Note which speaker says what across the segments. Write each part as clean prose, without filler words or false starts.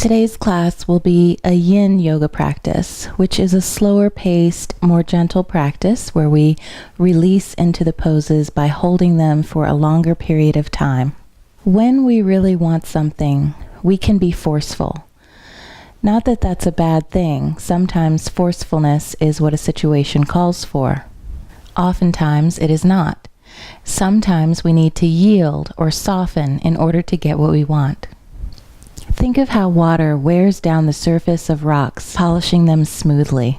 Speaker 1: Today's class will be a yin yoga practice, which is a slower paced, more gentle practice where we release into the poses by holding them for a longer period of time. When we really want something, we can be forceful. Not that that's a bad thing. Sometimes forcefulness is what a situation calls for. Oftentimes it is not. Sometimes we need to yield or soften in order to get what we want. Think of how water wears down the surface of rocks, polishing them smoothly.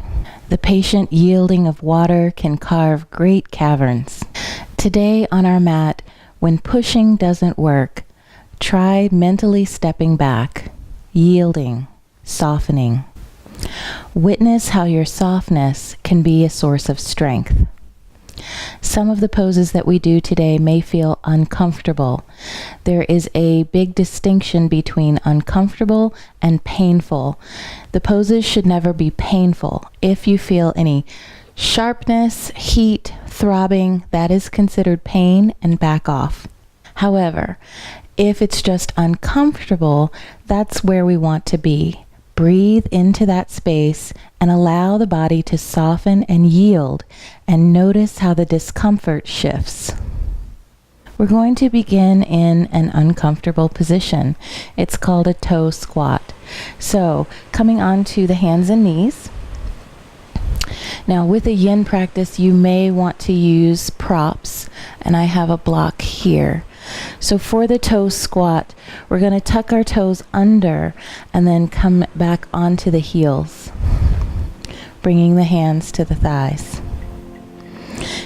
Speaker 1: The patient yielding of water can carve great caverns. Today on our mat, when pushing doesn't work, try mentally stepping back, yielding, softening. Witness how your softness can be a source of strength. Some of the poses that we do today may feel uncomfortable. There is a big distinction between uncomfortable and painful. The poses should never be painful. If you feel any sharpness, heat, throbbing, that is considered pain and back off. However, if it's just uncomfortable, that's where we want to be. Breathe into that space and allow the body to soften and yield, and notice how the discomfort shifts. We're going to begin in an uncomfortable position. It's called a toe squat. So, coming onto the hands and knees. Now, with a yin practice, you may want to use props, and I have a block here. So for the toe squat, we're going to tuck our toes under and then come back onto the heels, bringing the hands to the thighs.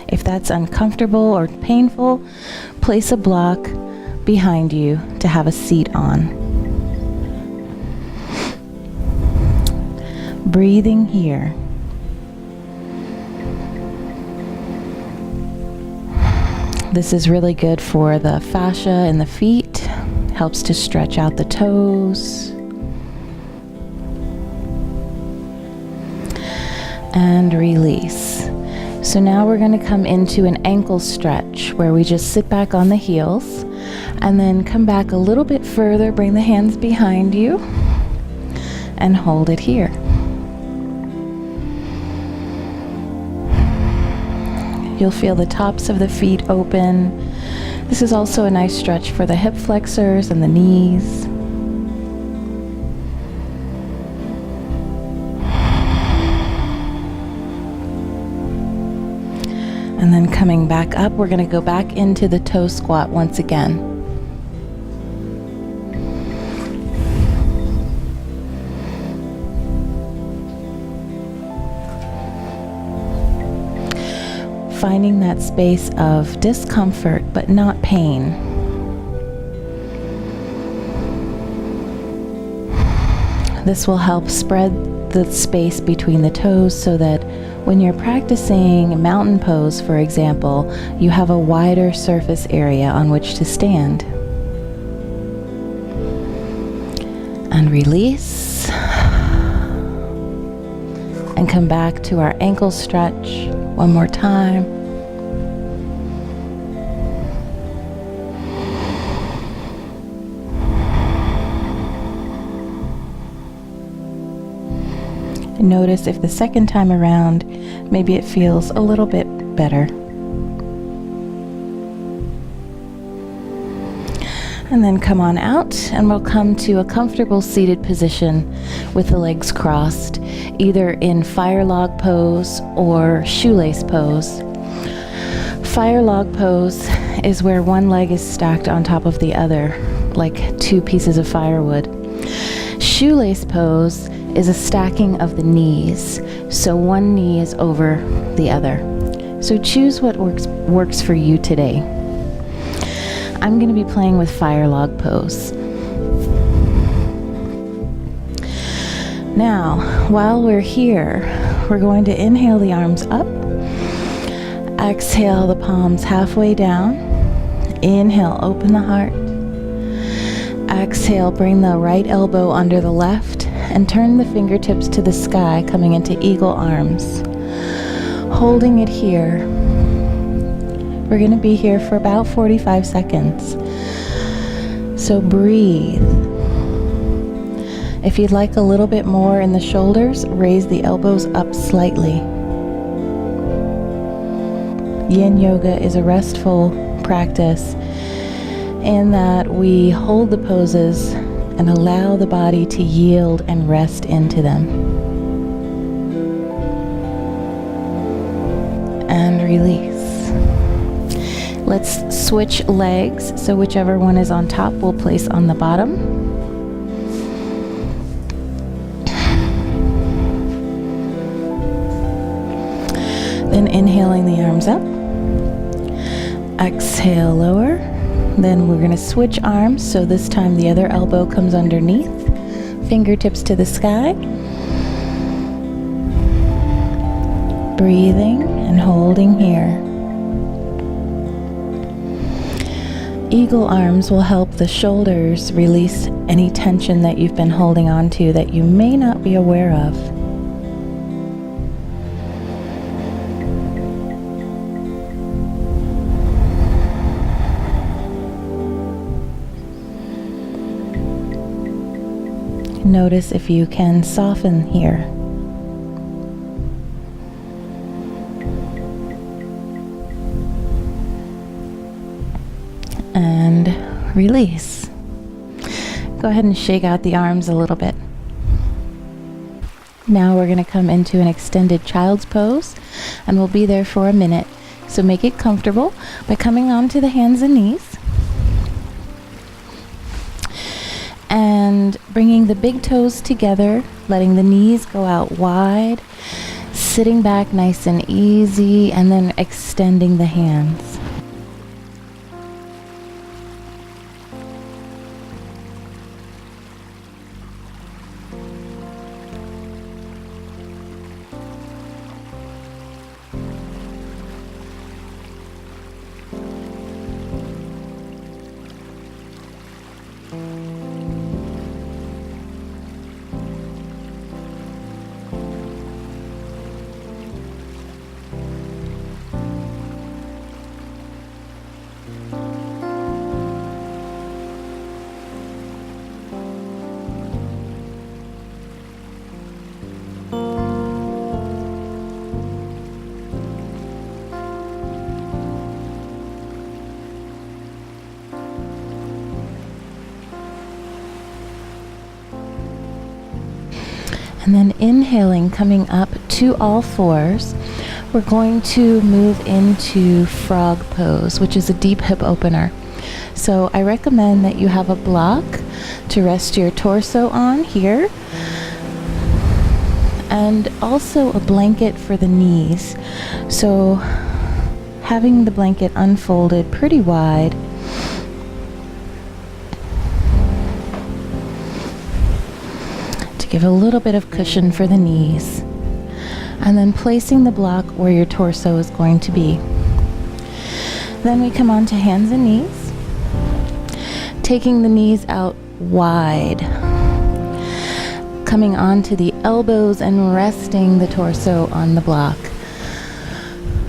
Speaker 1: If that's uncomfortable or painful, place a block behind you to have a seat on. Breathing here. This is really good for the fascia in the feet, helps to stretch out the toes. And release. So now we're going to come into an ankle stretch where we just sit back on the heels and then come back a little bit further, bring the hands behind you and hold it here. You'll feel the tops of the feet open. This is also a nice stretch for the hip flexors and the knees. And then coming back up, we're going to go back into the toe squat once again. Finding that space of discomfort but not pain. This will help spread the space between the toes so that when you're practicing mountain pose, for example, you have a wider surface area on which to stand. And release. And come back to our ankle stretch one more time. Notice if the second time around, maybe it feels a little bit better. And then come on out, and we'll come to a comfortable seated position with the legs crossed, either in fire log pose or shoelace pose. Fire log pose is where one leg is stacked on top of the other, like two pieces of firewood. Shoelace pose is a stacking of the knees, so one knee is over the other. So choose what works for you today. I'm going to be playing with fire log pose. Now, while we're here, we're going to inhale the arms up, exhale the palms halfway down, inhale, open the heart, exhale, bring the right elbow under the left, and turn the fingertips to the sky, coming into eagle arms. Holding it here. We're going to be here for about 45 seconds. So breathe. If you'd like a little bit more in the shoulders, raise the elbows up slightly. Yin yoga is a restful practice in that we hold the poses and allow the body to yield and rest into them. And release. Let's switch legs, so whichever one is on top we'll place on the bottom. Then inhaling the arms up. Exhale, lower. Then we're going to switch arms, so this time the other elbow comes underneath, fingertips to the sky. Breathing and holding here. Eagle arms will help the shoulders release any tension that you've been holding on to that you may not be aware of. Notice if you can soften here. And release. Go ahead and shake out the arms a little bit. Now we're going to come into an extended child's pose, and we'll be there for a minute. So make it comfortable by coming onto the hands and knees. And bringing the big toes together, letting the knees go out wide, sitting back nice and easy, and then extending the hands. And then inhaling, coming up to all fours, we're going to move into frog pose, which is a deep hip opener. So I recommend that you have a block to rest your torso on here, and also a blanket for the knees. So having the blanket unfolded pretty wide, give a little bit of cushion for the knees, and then placing the block where your torso is going to be. Then we come on to hands and knees, taking the knees out wide, coming onto the elbows and resting the torso on the block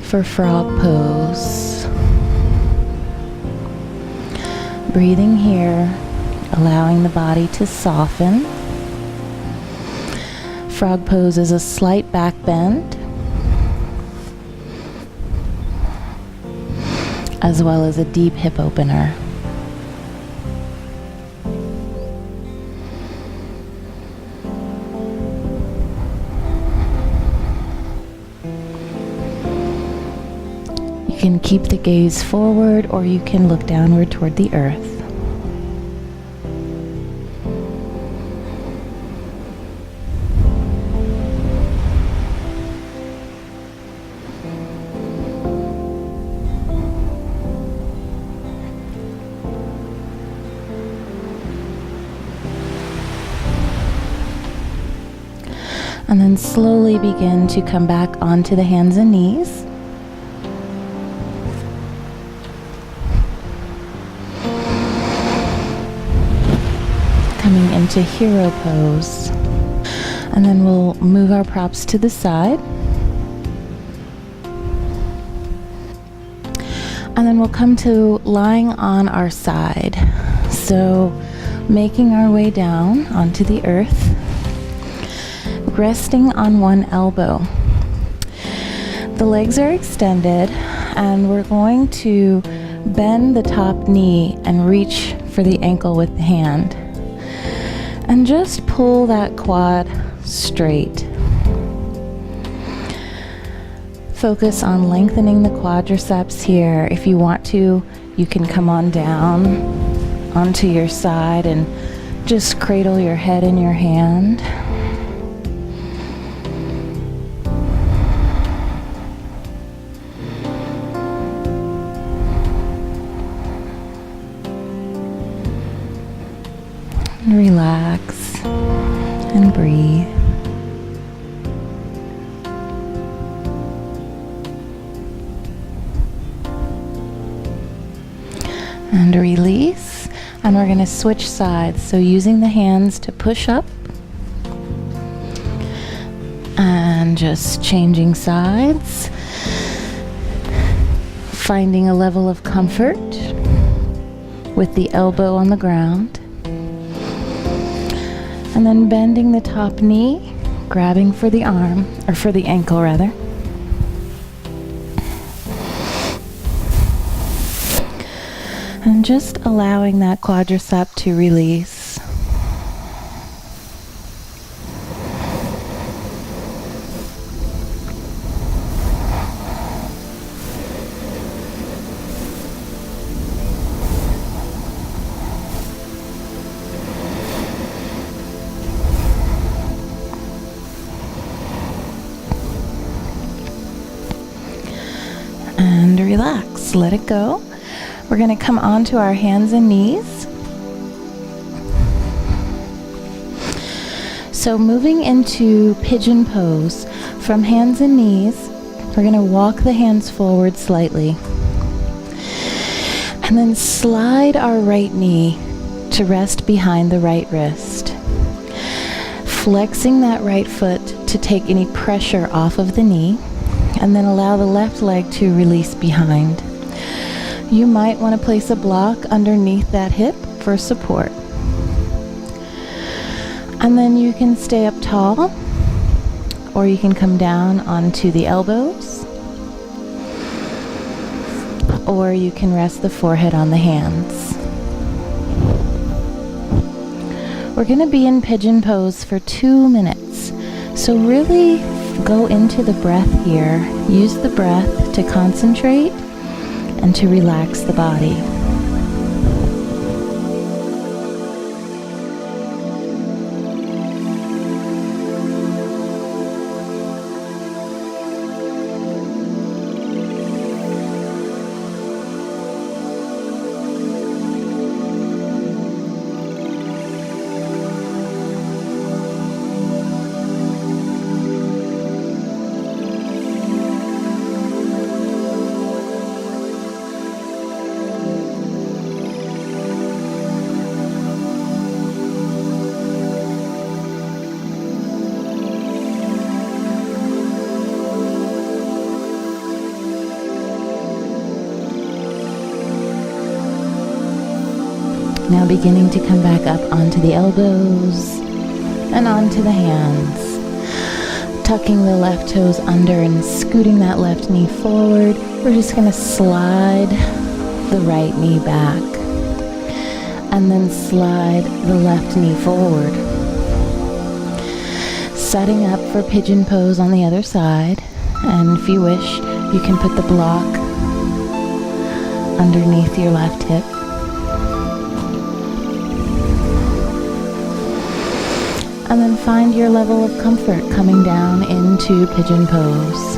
Speaker 1: for frog pose. Breathing here, allowing the body to soften. Frog pose is a slight back bend, as well as a deep hip opener. You can keep the gaze forward, or you can look downward toward the earth. And then slowly begin to come back onto the hands and knees. Coming into hero pose. And then we'll move our props to the side. And then we'll come to lying on our side. So Making our way down onto the earth, resting on one elbow. The legs are extended, and we're going to bend the top knee and reach for the ankle with the hand. And just pull that quad straight. Focus on lengthening the quadriceps here. If you want to, you can come on down onto your side and just cradle your head in your hand. And relax and breathe. And release, and we're going to switch sides. So using the hands to push up and just changing sides, finding a level of comfort with the elbow on the ground, and then bending the top knee, grabbing for the arm, or for the ankle rather. And just allowing that quadricep to release. And relax, let it go. We're going to come onto our hands and knees. So moving into pigeon pose, from hands and knees, we're going to walk the hands forward slightly. And then slide our right knee to rest behind the right wrist. Flexing that right foot to take any pressure off of the knee, and then allow the left leg to release behind. You might want to place a block underneath that hip for support. And then you can stay up tall, or you can come down onto the elbows, or you can rest the forehead on the hands. We're going to be in pigeon pose for 2 minutes. So really go into the breath here. Use the breath to concentrate and to relax the body. Now beginning to come back up onto the elbows and onto the hands. Tucking the left toes under and scooting that left knee forward. We're just going to slide the right knee back and then slide the left knee forward. Setting up for pigeon pose on the other side. And if you wish, you can put the block underneath your left hip. And then find your level of comfort coming down into pigeon pose.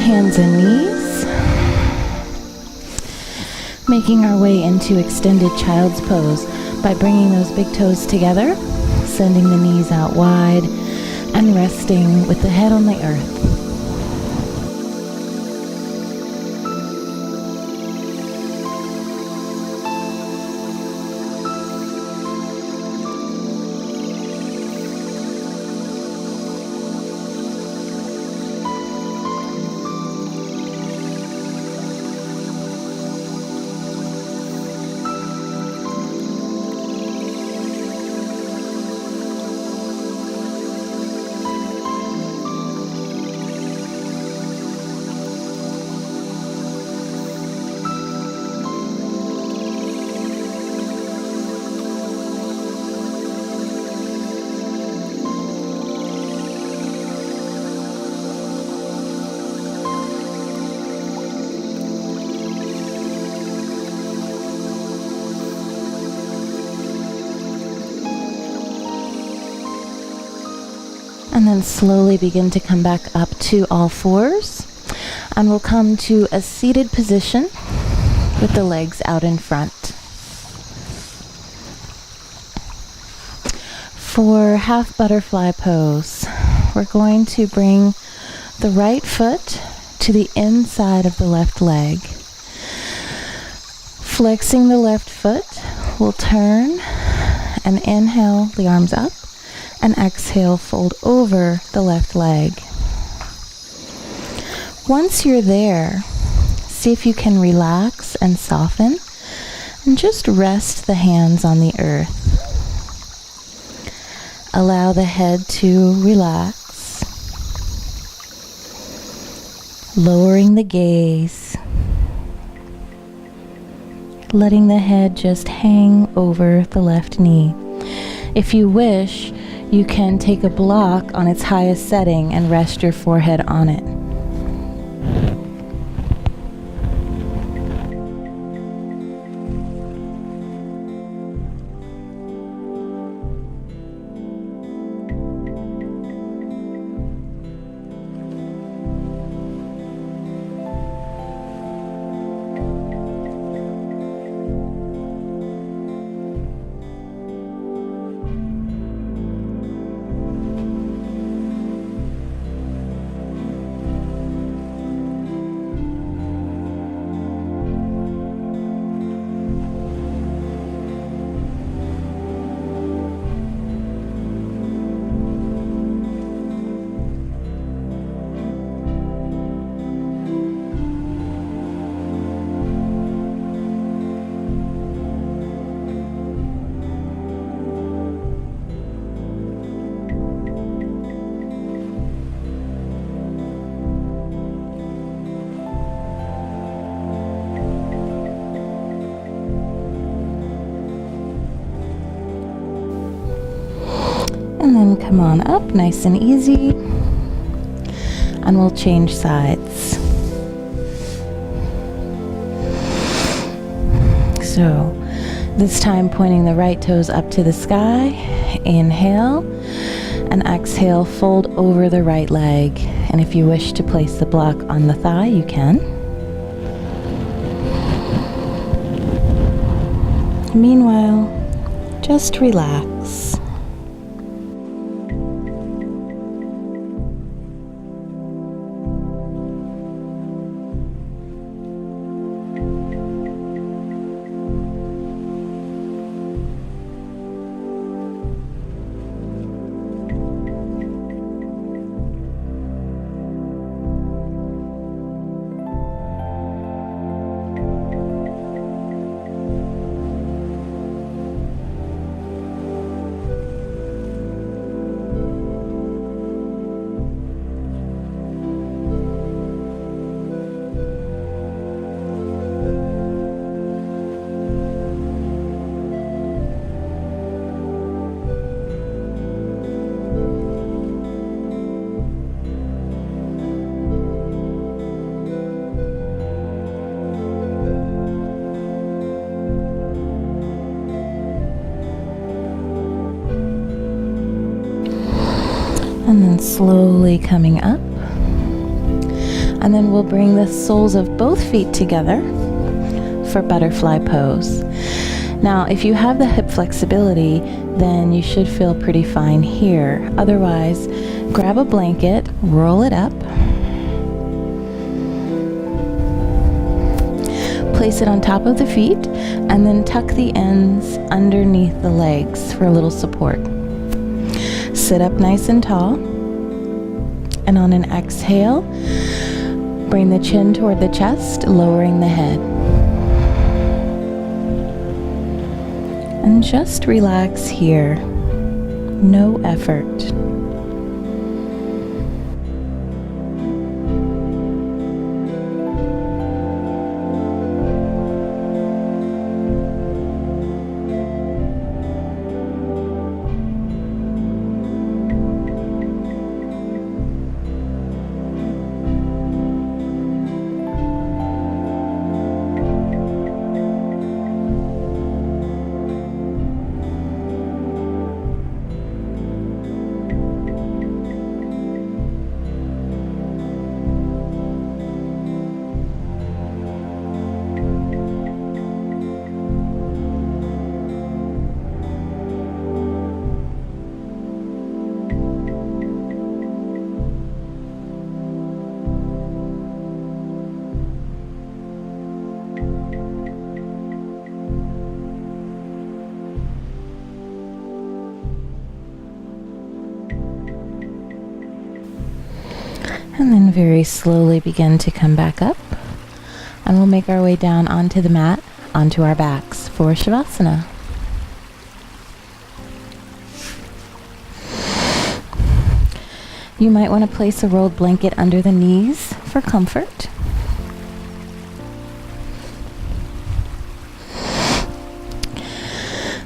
Speaker 1: Hands and knees. Making our way into extended child's pose by bringing those big toes together, sending the knees out wide, and resting with the head on the earth. And then slowly begin to come back up to all fours. And we'll come to a seated position with the legs out in front. For half butterfly pose, we're going to bring the right foot to the inside of the left leg. Flexing the left foot, we'll turn and inhale the arms up. And exhale, fold over the left leg. Once you're there, see if you can relax and soften, and just rest the hands on the earth. Allow the head to relax, lowering the gaze, letting the head just hang over the left knee. If you wish, you can take a block on its highest setting and rest your forehead on it. And then come on up, nice and easy. And we'll change sides. So this time pointing the right toes up to the sky. Inhale and exhale, fold over the right leg. And if you wish to place the block on the thigh, you can. Meanwhile, just relax. And then slowly coming up. And then we'll bring the soles of both feet together for butterfly pose. Now, if you have the hip flexibility, then you should feel pretty fine here. Otherwise, grab a blanket, roll it up, place it on top of the feet, and then tuck the ends underneath the legs for a little support. Sit up nice and tall, and on an exhale, bring the chin toward the chest, lowering the head. And just relax here. No effort. And then very slowly begin to come back up. And we'll make our way down onto the mat, onto our backs for Shavasana. You might want to place a rolled blanket under the knees for comfort.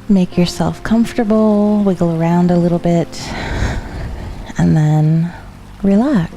Speaker 1: Make yourself comfortable, wiggle around a little bit, and then relax.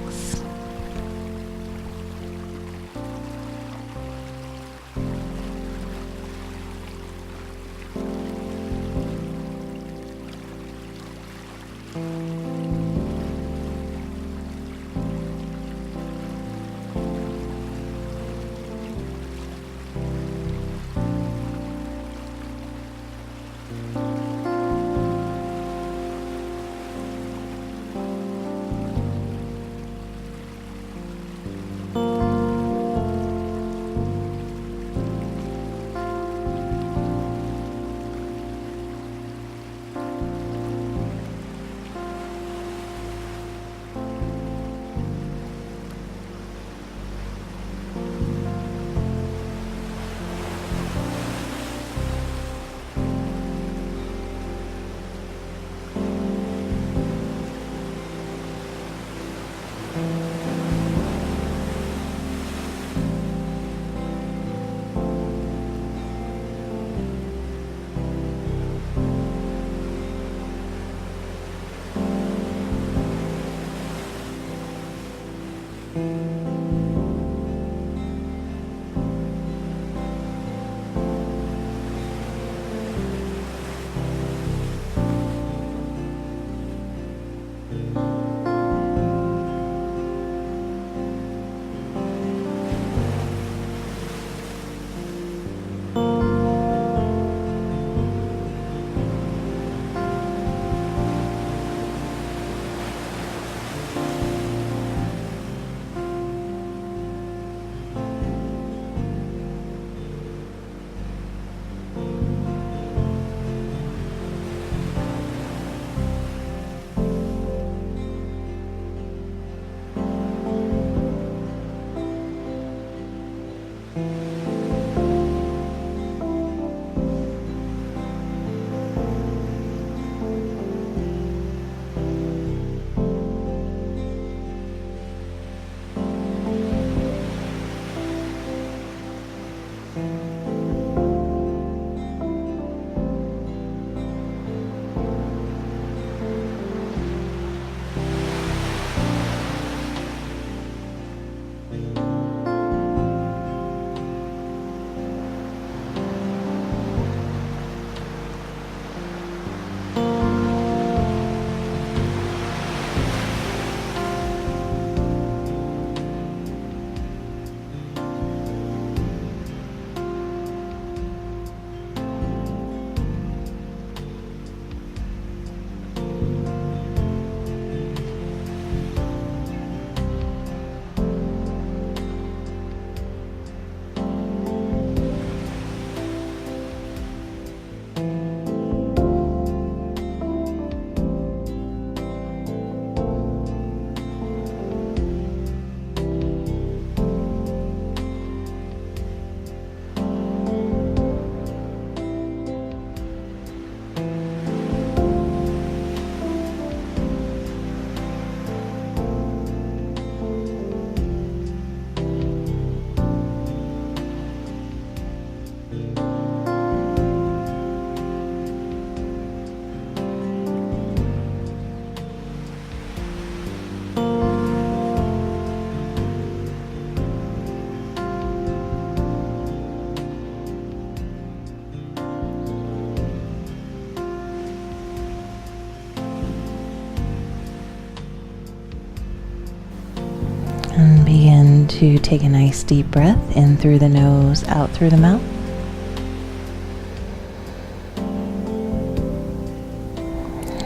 Speaker 1: to take a nice deep breath in through the nose, out through the mouth.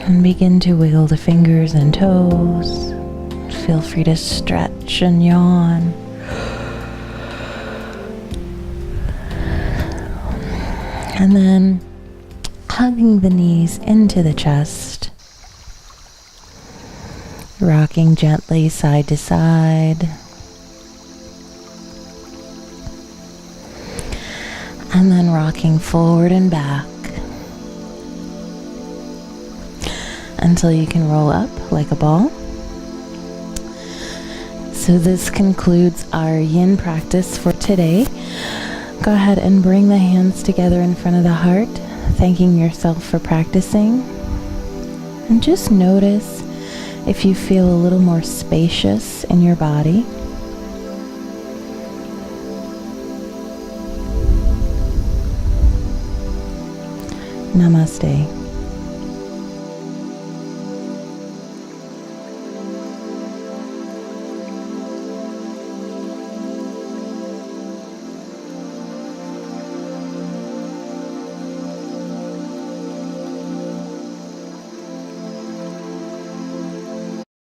Speaker 1: And begin to wiggle the fingers and toes. Feel free to stretch and yawn. And then hugging the knees into the chest. Rocking gently side to side. And then rocking forward and back until you can roll up like a ball. So this concludes our yin practice for today. Go ahead and bring the hands together in front of the heart, thanking yourself for practicing. And just notice if you feel a little more spacious in your body. Namaste.